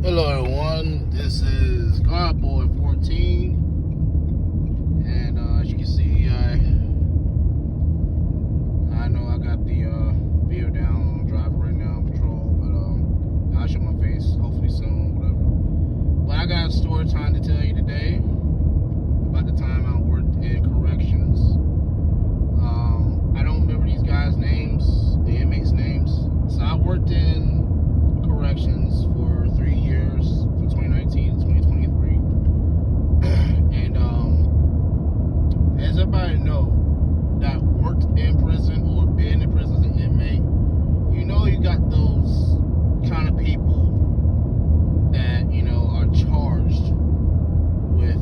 Hello everyone, this is Godboy 14, and as you can see, I know I got the video down on driving right now on patrol, but I'll show my face hopefully soon, whatever. But I got a story time to tell you today about the time I worked in corrections. I don't remember these guys' names, the inmates' names. So I worked in corrections for 3 years, from 2019 to 2023. And as everybody know that worked in prison or been in prison as an inmate, you know you got those kind of people that, you know, are charged with,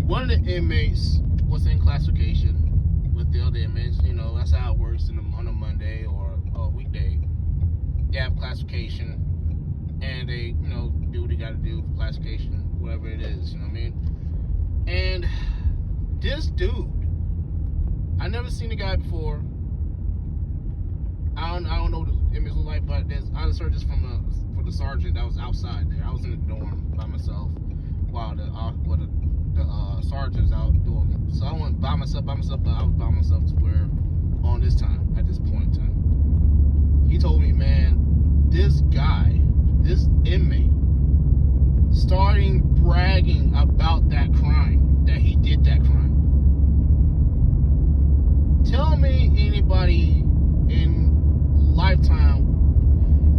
one of the inmates was in classification with the other inmates. You know, that's how it works on a Monday or a weekday. They have classification, and they, you know, do what they got to do for classification, whatever it is. You know what I mean? And this dude, I never seen the guy before. I don't know what the image look like, but I just heard this from the sergeant that was outside there. I was in the dorm by myself while the sergeant's out doing it. So I went by myself, but I was by myself to where on this time, at this point in time. He told me, man, this guy, this inmate, starting bragging about that crime, that he did that crime. Tell me anybody in lifetime,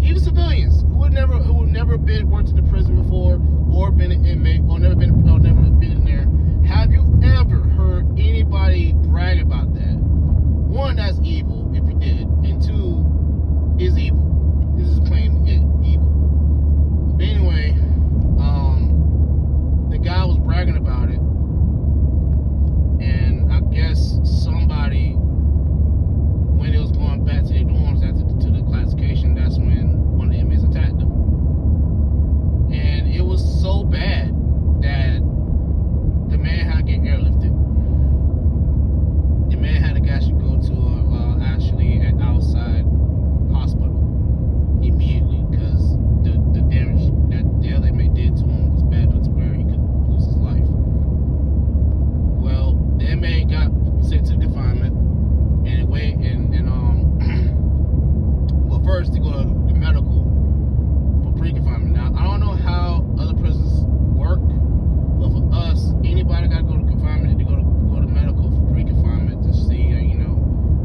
even civilians who have never been worked in the prison before, or been an inmate, or never been in there. Have you ever heard anybody brag about that? One, that's evil if you did, and two, is evil. This is plain evil. But anyway, the guy was bragging about it, and I guess somebody, when it was going back to their dorms to the classification, that's when one of the inmates attacked them. And it was so bad that the man had to get airlifted. The man had to actually go to actually an outside hospital immediately, because the damage that the other inmate did to him was bad enough to where he could lose his life. Well, the inmate got sent to confinement, and well, first to go to the medical for pre-confinement. Now, I don't know how other prisons work, but for us, anybody got to go to confinement, they go to medical for pre-confinement to see,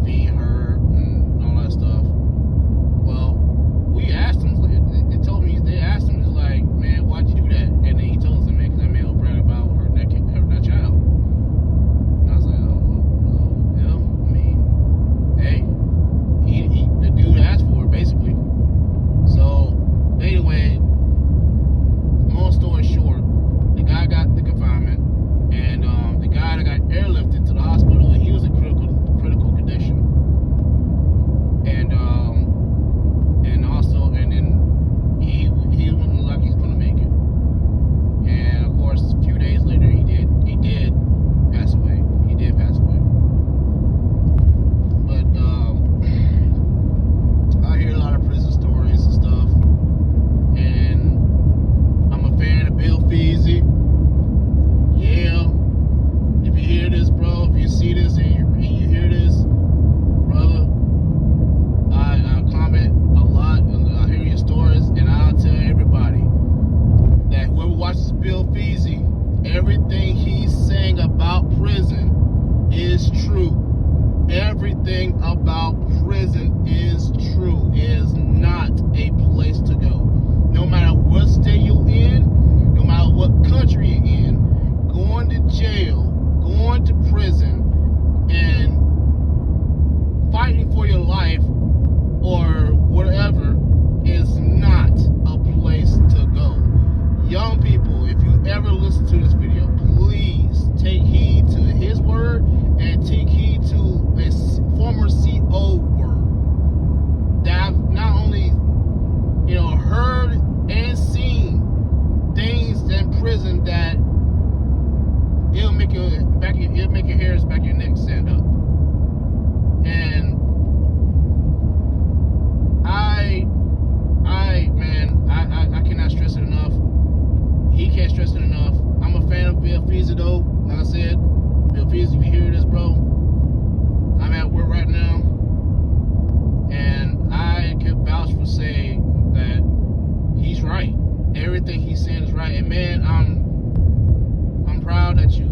being heard and all that stuff. Well, we asked him. They asked him, it's like, man, why'd you do that? And then he told us, man, because that man was bragging about hurting that child. And I was like, hey, the dude asked for it, basically. So, anyway, long story short, the guy got the confinement, and the guy that got airlifted to the hospital, he was in critical condition. And then he wasn't like he's gonna make it. And of course, a few days later, he did pass away. He did pass away. But I hear a lot of prison stories and stuff, and I'm a fan of Bill Feasy. Yeah, if you hear this, bro, if you see this and you hear this, brother, I comment a lot, and I hear your stories, and I'll tell everybody that whoever watches Bill Feasy, everything he's saying about prison is true. Everything about prison is true. It is not a place to go. No matter what state you're in, no matter what country you're in, going to jail, going to prison, and fighting for your life or whatever is not a place to go. Young people, if you ever listen to this video, please take heed to his word and take heed to a former CO word that I've not only, heard and seen things in prison that it'll make your hairs back your neck stand up. And I cannot stress it enough. He can't stress it enough. I'm a fan of Bill Feasy though. Like I said, Bill Feasy, if you hear this, bro, I'm at work right now, and I can vouch for saying that he's right. Everything he's saying is right. And man, I'm proud that you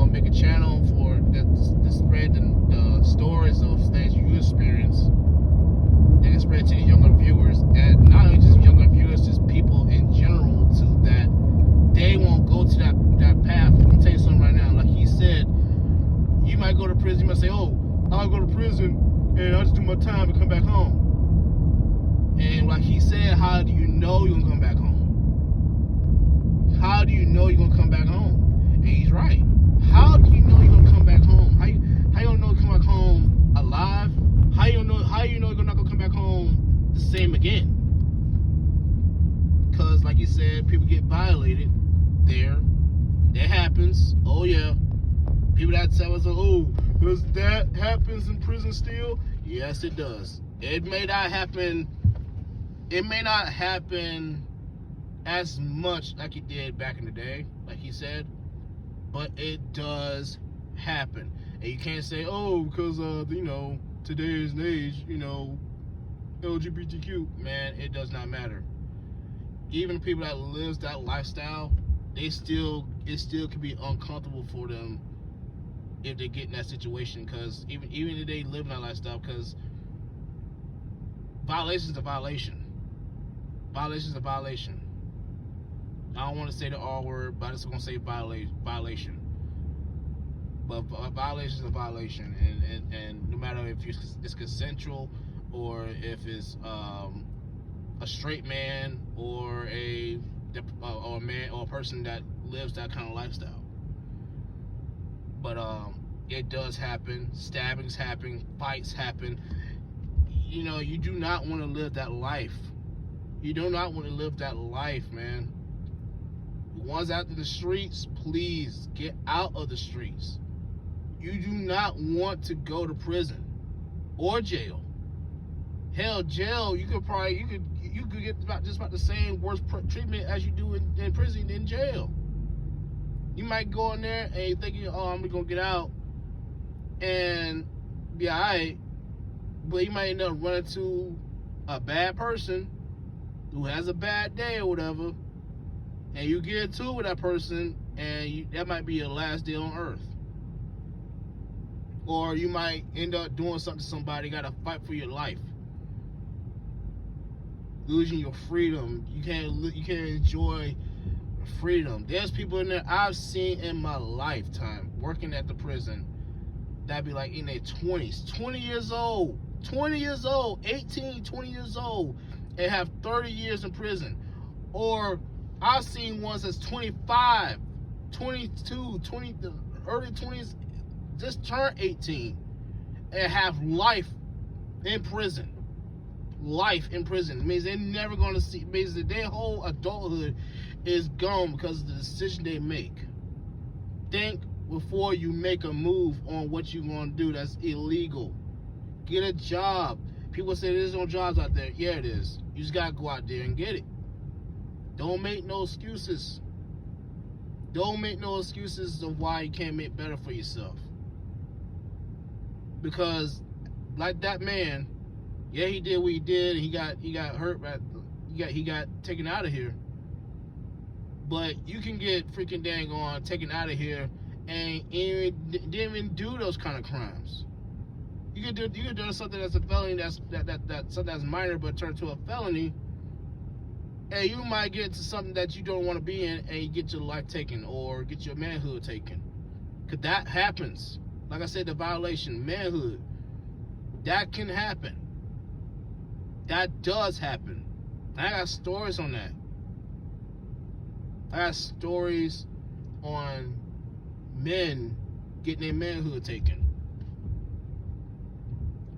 make a channel for to spread the stories of things you experience, and can spread to the younger viewers, and not only just younger viewers, just people in general too, that they won't go to that path. Let me tell you something right now. Like he said, you might go to prison, you might say, oh, I'll go to prison and I'll just do my time and come back home. And like he said, how do you know you're gonna come back home? How do you know you're gonna come back home? And he's right. how do you know you're gonna come back home? How you don't know you come back home alive? How you know you're not gonna come back home the same again? Because like you said, people get violated there. That happens. Oh yeah. People that tell us, oh, does that happens in prison still? Yes, it does. It may not happen as much like it did back in the day, like he said, but it does happen. And you can't say, oh, because today's age, LGBTQ. Man, it does not matter. Even people that lives that lifestyle, it still can be uncomfortable for them if they get in that situation, because even if they live in that lifestyle, because violation is a violation. Violation is a violation. I don't want to say the R word, but I'm just gonna say violation. But a violation is a violation, and no matter if it's consensual or if it's a straight man or a man or a person that lives that kind of lifestyle. But it does happen. Stabbings happen. Fights happen. You do not want to live that life. You do not want to live that life, man. The ones out in the streets, please get out of the streets. You do not want to go to prison or jail. Hell, jail, you could get just about the same worst treatment as you do in prison in jail. You might go in there and you're thinking, oh, I'm gonna get out and be alright, but you might end up running to a bad person who has a bad day or whatever, and you get into it with that person, and that might be your last day on earth. Or you might end up doing something to somebody, gotta fight for your life. Losing your freedom. You can't enjoy freedom. There's people in there I've seen in my lifetime working at the prison that be like in their 20s, 20 years old, 18, 20 years old, and have 30 years in prison. Or I've seen ones that's 25, 22, 20, early 20s, just turned 18 and have life in prison. Life in prison. It means they're never going to see, it means that their whole adulthood is gone because of the decision they make. Think before you make a move on what you're going to do that's illegal. Get a job. People say there's no jobs out there. Yeah, it is. You just got to go out there and get it. Don't make no excuses. Don't make no excuses of why you can't make better for yourself. Because like that man, yeah, he did what he did, and he got hurt, right? He got taken out of here. But you can get freaking dang on taken out of here and didn't even do those kind of crimes. You can do something that's a felony, that's something that's minor but turn to a felony, and you might get to something that you don't want to be in, and you get your life taken or get your manhood taken. Cause that happens. Like I said, the violation, manhood, that can happen. That does happen. I got stories on that. I got stories on men getting their manhood taken.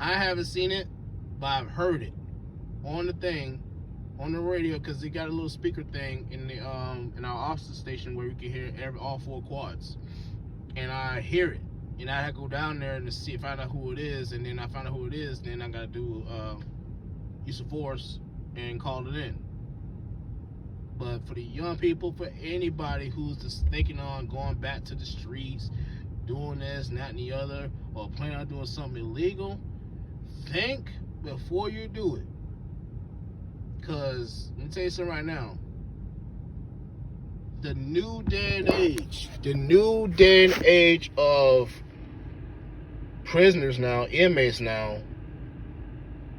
I haven't seen it, but I've heard it on the thing, on the radio, because they got a little speaker thing in the in our officer station where we can hear all four quads, and I hear it, and I have to go down there and find out who it is, and then I find out who it is, then I gotta do use of force and call it in. But for the young people, for anybody who's just thinking on going back to the streets, doing this and that and the other, or planning on doing something illegal, think before you do it. Because let me tell you something right now. The new day and age of prisoners now, inmates now,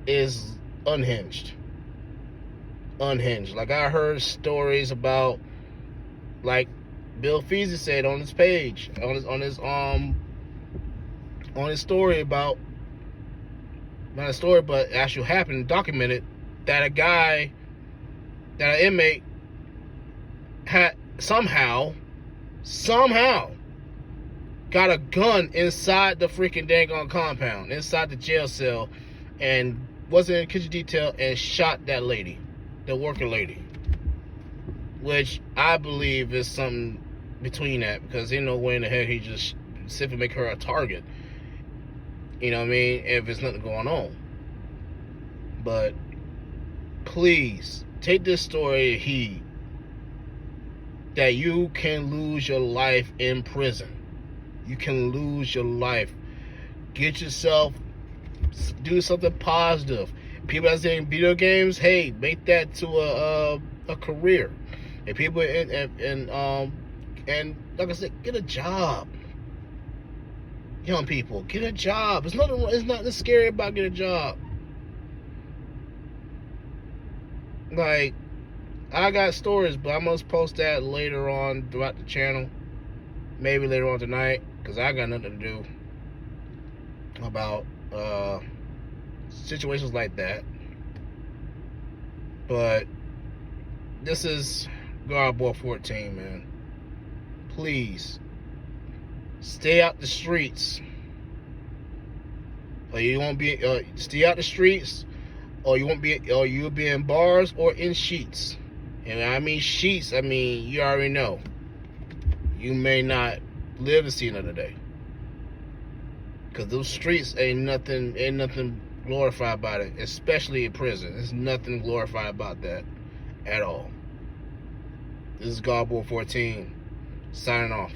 is unhinged. Like I heard stories about, like Bill Feasy said on his page, on his story about, not a story but actually happened, documented, that an inmate had somehow got a gun inside the freaking daggone compound, inside the jail cell, and wasn't in kitchen detail and shot that lady, the worker lady. Which I believe is something between that, because ain't no way in the heck he just simply make her a target. You know what I mean? If there's nothing going on. But please take this story heed, that you can lose your life in prison. You can lose your life. Get yourself, do something positive. People that's in video games, hey, make that to a career. And people and like I said, get a job. Young people, get a job. It's nothing scary about getting a job. Like, I got stories, but I'm gonna post that later on throughout the channel. Maybe later on tonight, because I got nothing to do about situations like that. But this is God Boy 14, man. Please stay out the streets, or you won't be. Stay out the streets, or you won't be. Or you'll be in bars or in sheets. And I mean sheets. I mean, you already know. You may not live to see another day, because those streets ain't nothing glorified about it, especially in prison. There's nothing glorified about that at all. This is God Boy 14 signing off.